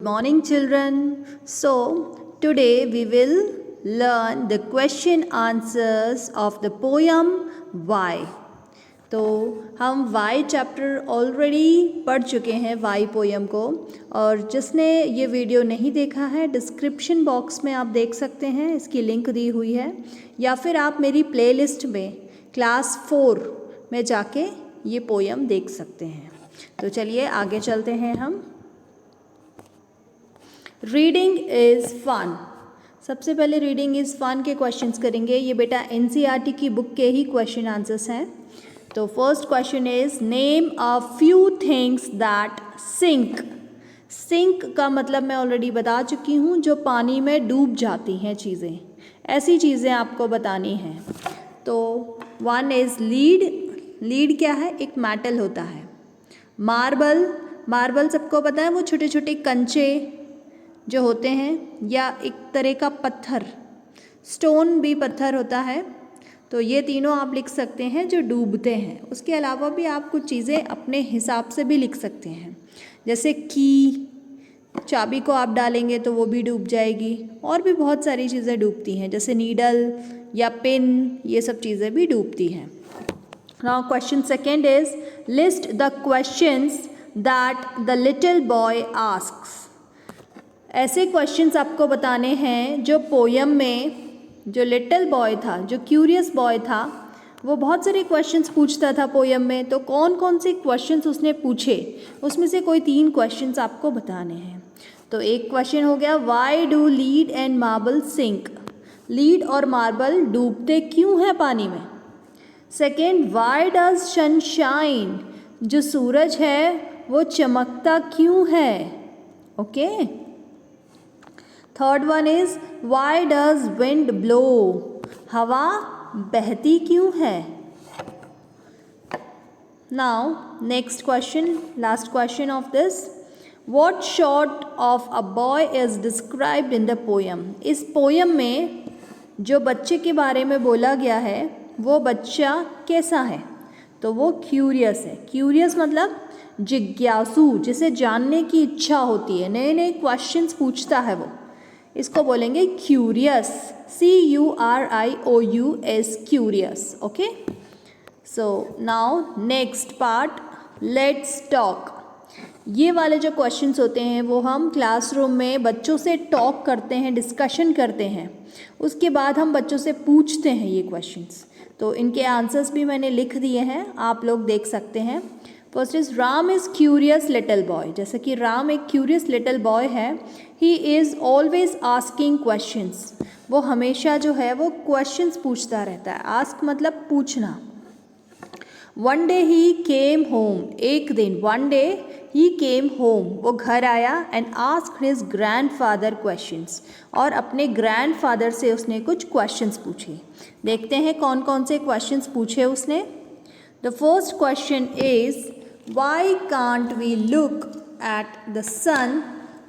Good morning children. So today we will learn the question answers of the poem Why. तो हम Y chapter already पढ़ चुके हैं Y poem को, और जिसने ये वीडियो नहीं देखा है डिस्क्रिप्शन बॉक्स में आप देख सकते हैं, इसकी लिंक दी हुई है, या फिर आप मेरी प्लेलिस्ट में क्लास 4 में जाके ये पोएम देख सकते हैं। तो चलिए आगे चलते हैं हम। Reading is fun. सबसे पहले रीडिंग इज़ फन के क्वेश्चंस करेंगे। ये बेटा एनसीईआरटी की बुक के ही क्वेश्चन आंसर्स हैं। तो first question is name a few things that sink. Sink का मतलब मैं ऑलरेडी बता चुकी हूँ, जो पानी में डूब जाती हैं चीज़ें, ऐसी चीज़ें आपको बतानी हैं। तो वन इज़ लीड। लीड क्या है? एक मेटल होता है। मार्बल, मार्बल सबको पता है, वो छोटे छोटे कंचे जो होते हैं, या एक तरह का पत्थर। स्टोन भी पत्थर होता है। तो ये तीनों आप लिख सकते हैं जो डूबते हैं। उसके अलावा भी आप कुछ चीज़ें अपने हिसाब से भी लिख सकते हैं, जैसे की, चाबी को आप डालेंगे तो वो भी डूब जाएगी, और भी बहुत सारी चीज़ें डूबती हैं, जैसे नीडल या पिन, ये सब चीज़ें भी डूबती हैं। Now question second is list the questions that the little boy asks. ऐसे क्वेश्चंस आपको बताने हैं जो पोयम में जो लिटिल बॉय था, जो क्यूरियस बॉय था, वो बहुत सारे क्वेश्चंस पूछता था पोयम में। तो कौन कौन से क्वेश्चंस उसने पूछे, उसमें से कोई 3 क्वेश्चंस आपको बताने हैं। तो एक क्वेश्चन हो गया, why do lead and marble sink. Lead और मार्बल डूबते क्यों हैं पानी में। Second, why does sun shine. जो सूरज है वो चमकता क्यों है। Okay. Third one is why does wind blow. हवा बहती क्यों है। Now next question, last question of this, what sort of a boy is described in the poem. इस पोयम में जो बच्चे के बारे में बोला गया है, वो बच्चा कैसा है। तो वो क्यूरियस है। क्यूरियस मतलब जिज्ञासु, जिसे जानने की इच्छा होती है, नए नए क्वेश्चंस पूछता है वो, इसको बोलेंगे curious. CURIOUS, curious. Okay. So now next part, let's talk. ये वाले जो क्वेश्चंस होते हैं वो हम क्लासरूम में बच्चों से टॉक करते हैं, डिस्कशन करते हैं, उसके बाद हम बच्चों से पूछते हैं ये क्वेश्चंस। तो इनके आंसर्स भी मैंने लिख दिए हैं, आप लोग देख सकते हैं। First is Ram is curious little boy. जैसे कि राम एक क्यूरियस लिटिल बॉय है। He is always asking questions. वो हमेशा जो है वो क्वेश्चंस पूछता रहता है। आस्क मतलब पूछना। वन डे ही केम होम। एक दिन, वन डे ही केम होम, वो घर आया, and asked his grandfather questions, और अपने ग्रैंडफादर से उसने कुछ क्वेश्चंस पूछे। देखते हैं कौन कौन से क्वेश्चंस पूछे उसने। The first question is why can't we look at the sun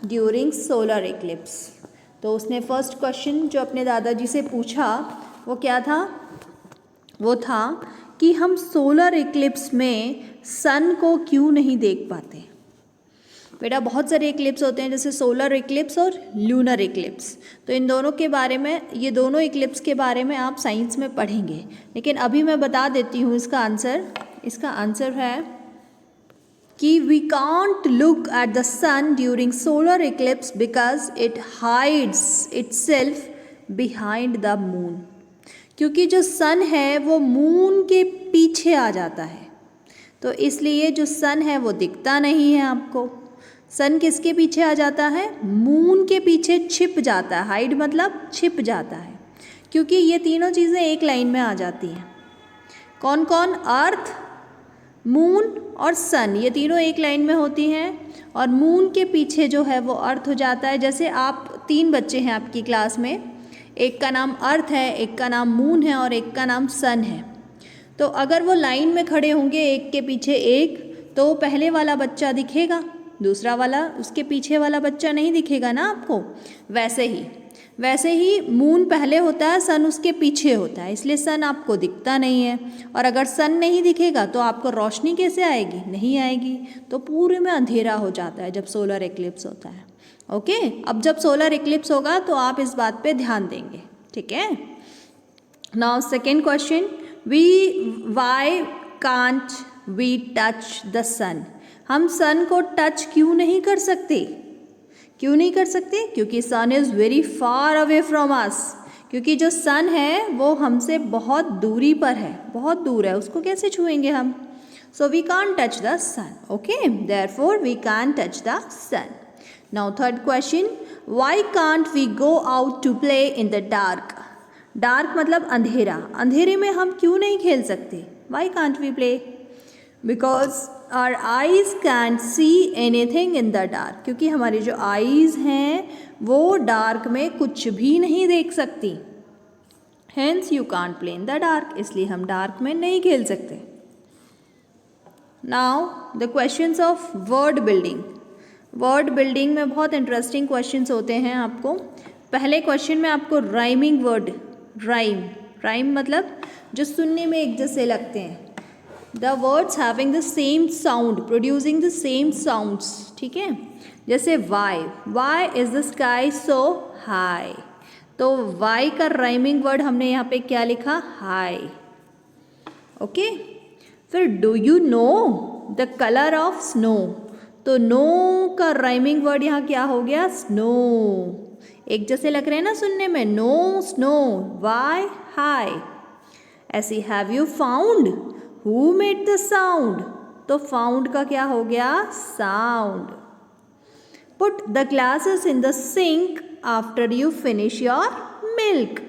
during solar eclipse. तो उसने फर्स्ट क्वेश्चन जो अपने दादाजी से पूछा वो क्या था। वो था कि हम सोलर इक्लिप्स में सन को क्यों नहीं देख पाते। बेटा बहुत सारे इक्लिप्स होते हैं, जैसे सोलर इक्लिप्स और लूनर इक्लिप्स। तो इन दोनों के बारे में, ये दोनों इक्लिप्स के बारे में आप साइंस में पढ़ेंगे, लेकिन अभी मैं बता देती हूँ इसका आंसर। इसका आंसर है कि we can't look at the sun during solar eclipse because it hides itself behind the moon. क्योंकि जो सन है वो मून के पीछे आ जाता है, तो इसलिए जो सन है वो दिखता नहीं है आपको। सन किसके पीछे आ जाता है? मून के पीछे छिप जाता है। हाइड मतलब छिप जाता है, क्योंकि ये तीनों चीज़ें एक लाइन में आ जाती हैं। कौन कौन? अर्थ, मून और सन, ये तीनों एक लाइन में होती हैं, और मून के पीछे जो है वो अर्थ हो जाता है। जैसे आप 3 बच्चे हैं आपकी क्लास में, एक का नाम अर्थ है, एक का नाम मून है, और एक का नाम सन है। तो अगर वो लाइन में खड़े होंगे एक के पीछे एक, तो पहले वाला बच्चा दिखेगा, दूसरा वाला, उसके पीछे वाला बच्चा नहीं दिखेगा ना आपको। वैसे ही मून पहले होता है, सन उसके पीछे होता है, इसलिए सन आपको दिखता नहीं है। और अगर सन नहीं दिखेगा तो आपको रोशनी कैसे आएगी? नहीं आएगी। तो पूरे में अंधेरा हो जाता है जब सोलर एक्लिप्स होता है। ओके अब जब सोलर इक्लिप्स होगा तो आप इस बात पे ध्यान देंगे, ठीक है। Now second question, why can't we touch the sun. हम सन को टच क्यों नहीं कर सकते? क्यों नहीं कर सकते? क्योंकि sun is very far away from us. क्योंकि जो सन है वो हमसे बहुत दूरी पर है, बहुत दूर है, उसको कैसे छुएंगे हम? So we can't touch the sun, okay, therefore we can't touch the sun. Now third question, why can't we go out to play in the dark. Dark मतलब अंधेरा, अंधेरे में हम क्यों नहीं खेल सकते? Why can't we play? Because our eyes can't see anything in the dark. क्योंकि हमारी जो आईज हैं वो डार्क में कुछ भी नहीं देख सकती। Hence you can't play in the dark, इसलिए हम डार्क में नहीं खेल सकते। Now the questions of word building. Word building में बहुत इंटरेस्टिंग क्वेश्चंस होते हैं आपको। पहले क्वेश्चन में आपको राइमिंग वर्ड, राइम मतलब जो सुनने में एक जैसे लगते हैं, the words having the same sound, producing the same sounds, ठीक है। जैसे why is the sky so high, तो वाई का राइमिंग वर्ड हमने यहाँ पे क्या लिखा? High, okay. फिर do you know the colour of snow, तो नो का राइमिंग वर्ड यहाँ क्या हो गया? स्नो। एक जैसे लग रहे हैं ना सुनने में, नो स्नो, वाई हाई। ऐसी have you found, who made the sound, तो फाउंड का क्या हो गया? Sound. Put the glasses in the sink after you finish your milk,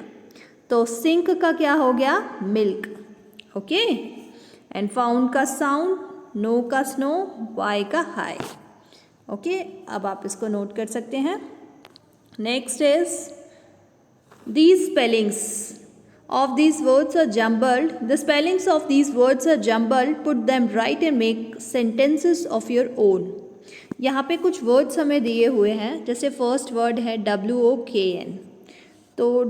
तो सिंक का क्या हो गया? Milk, okay. एंड फाउंड का साउंड, नो का स्नो, वाई का हाई, ओके। अब आप इसको नोट कर सकते हैं। Next is these spellings of these words are jumbled. The spellings of these words are jumbled. Put them right and make sentences of your own. यहाँ पे कुछ वर्ड्स हमें दिए हुए हैं, जैसे फर्स्ट वर्ड है WOKN, तो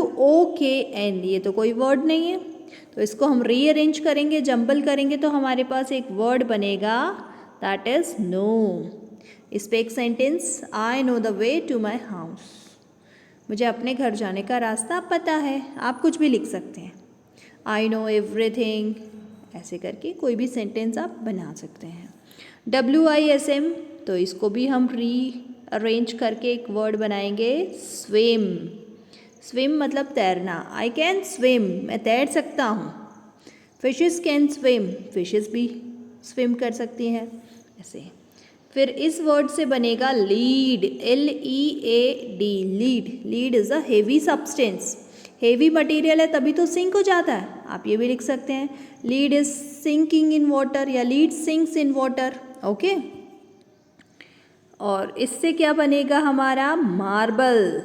WOKN ये तो कोई वर्ड नहीं है, तो इसको हम रीअरेंज करेंगे, जंबल करेंगे, तो हमारे पास एक वर्ड बनेगा, दैट इज नो। इस पे एक sentence, I know the way to my house, मुझे अपने घर जाने का रास्ता पता है। आप कुछ भी लिख सकते हैं, आई नो एवरीथिंग, ऐसे करके कोई भी सेंटेंस आप बना सकते हैं। WISM, तो इसको भी हम रीअरेंज करके एक वर्ड बनाएंगे, स्विम। स्विम मतलब तैरना, आई कैन स्विम, मैं तैर सकता हूँ। फिशेस कैन स्विम, फिशेस भी स्विम कर सकती हैं, ऐसे। फिर इस वर्ड से बनेगा lead, LEAD, lead is a heavy substance, heavy material है तभी तो सिंक हो जाता है, आप ये भी लिख सकते हैं, lead is sinking in water या lead sinks in water, okay. और इससे क्या बनेगा हमारा? Marble.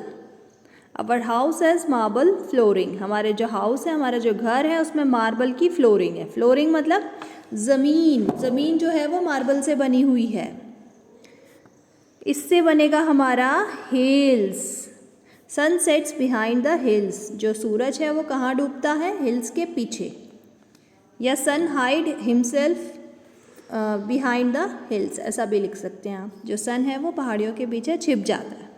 Our house has marble flooring, हमारे जो हाउस है, हमारा जो घर है, उसमें मार्बल की फ्लोरिंग है। फ्लोरिंग मतलब ज़मीन, ज़मीन जो है वो मार्बल से बनी हुई है। इससे बनेगा हमारा hills, sun sets behind the hills, जो सूरज है वो कहाँ डूबता है? हिल्स के पीछे, या sun hide himself behind the hills, ऐसा भी लिख सकते हैं आप, जो सन है वो पहाड़ियों के पीछे छिप जाता है।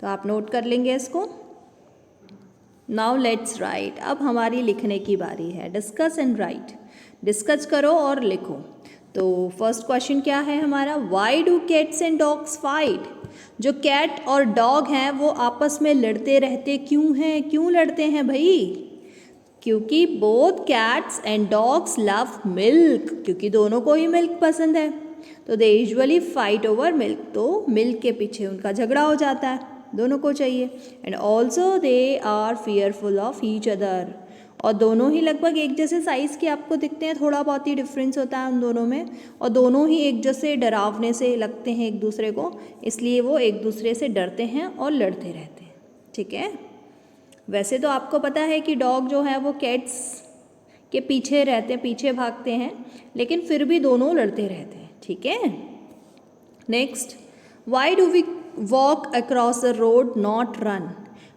तो आप नोट कर लेंगे इसको। नाउ लेट्स राइट, अब हमारी लिखने की बारी है। डिस्कस एंड राइट, डिस्कस करो और लिखो। तो फर्स्ट क्वेश्चन क्या है हमारा? Why do cats and dogs fight, जो कैट और डॉग हैं वो आपस में लड़ते रहते क्यों हैं? क्यों लड़ते हैं भाई? क्योंकि both cats and dogs love milk, क्योंकि दोनों को ही मिल्क पसंद है, तो they usually fight over milk, तो मिल्क के पीछे उनका झगड़ा हो जाता है, दोनों को चाहिए। And also they are fearful of each other, और दोनों ही लगभग एक जैसे साइज़ के आपको दिखते हैं, थोड़ा बहुत ही डिफरेंस होता है उन दोनों में, और दोनों ही एक जैसे डरावने से लगते हैं एक दूसरे को, इसलिए वो एक दूसरे से डरते हैं और लड़ते रहते हैं, ठीक है। वैसे तो आपको पता है कि डॉग जो है वो कैट्स के पीछे रहते हैं, पीछे भागते हैं, लेकिन फिर भी दोनों लड़ते रहते हैं, ठीक है। Next, why do we walk across the road not run,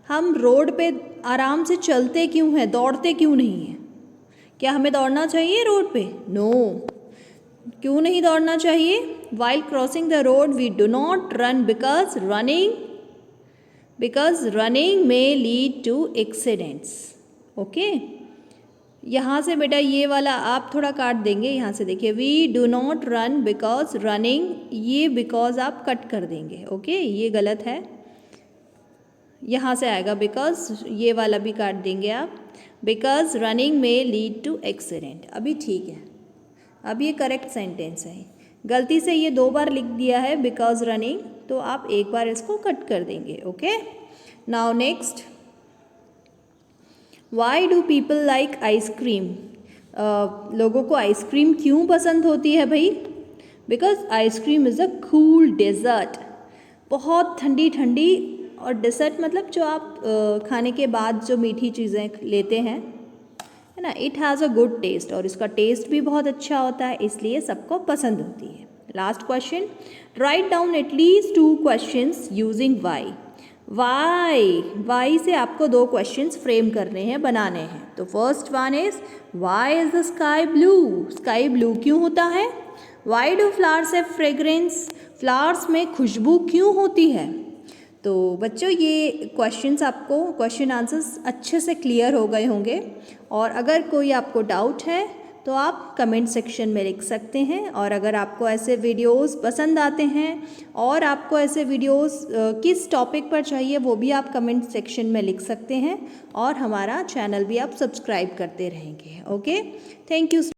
हम रोड पे आराम से चलते क्यों हैं, दौड़ते क्यों नहीं हैं? क्या हमें दौड़ना चाहिए रोड पे? नो, क्यों नहीं दौड़ना चाहिए? while crossing the road we do not run because running may lead to accidents. Okay, यहाँ से बेटा ये वाला आप थोड़ा काट देंगे, यहाँ से देखिए we do not run because running, ये बिकॉज आप कट कर देंगे. ओके, ये गलत है, यहाँ से आएगा बिकॉज, ये वाला भी काट देंगे आप, बिकॉज रनिंग में लीड टू एक्सीडेंट. अभी ठीक है, अब ये करेक्ट सेंटेंस है. गलती से ये 2 बार लिख दिया है बिकॉज रनिंग, तो आप एक बार इसको कट कर देंगे. Okay, now next, why do people like ice cream. लोगों को आइसक्रीम क्यों पसंद होती है भाई? Because ice cream is a cool dessert. बहुत ठंडी ठंडी, और डेजर्ट मतलब जो आप खाने के बाद जो मीठी चीज़ें लेते हैं, है ना. It has a good taste, और इसका टेस्ट भी बहुत अच्छा होता है, इसलिए सबको पसंद होती है. Last question, write down at least 2 questions using Y. Y से आपको 2 क्वेश्चंस फ्रेम करने हैं, बनाने हैं. तो first one is, why is the sky blue. Sky blue क्यों होता है? Why do flowers have fragrance. Flowers में खुशबू क्यों होती है? तो बच्चों, ये क्वेश्चंस आपको, क्वेश्चन आंसर्स अच्छे से क्लियर हो गए होंगे. और अगर कोई आपको डाउट है तो आप कमेंट सेक्शन में लिख सकते हैं. और अगर आपको ऐसे वीडियोस पसंद आते हैं और आपको ऐसे वीडियोस किस टॉपिक पर चाहिए वो भी आप कमेंट सेक्शन में लिख सकते हैं. और हमारा चैनल भी आप सब्सक्राइब करते रहेंगे. Okay, thank you.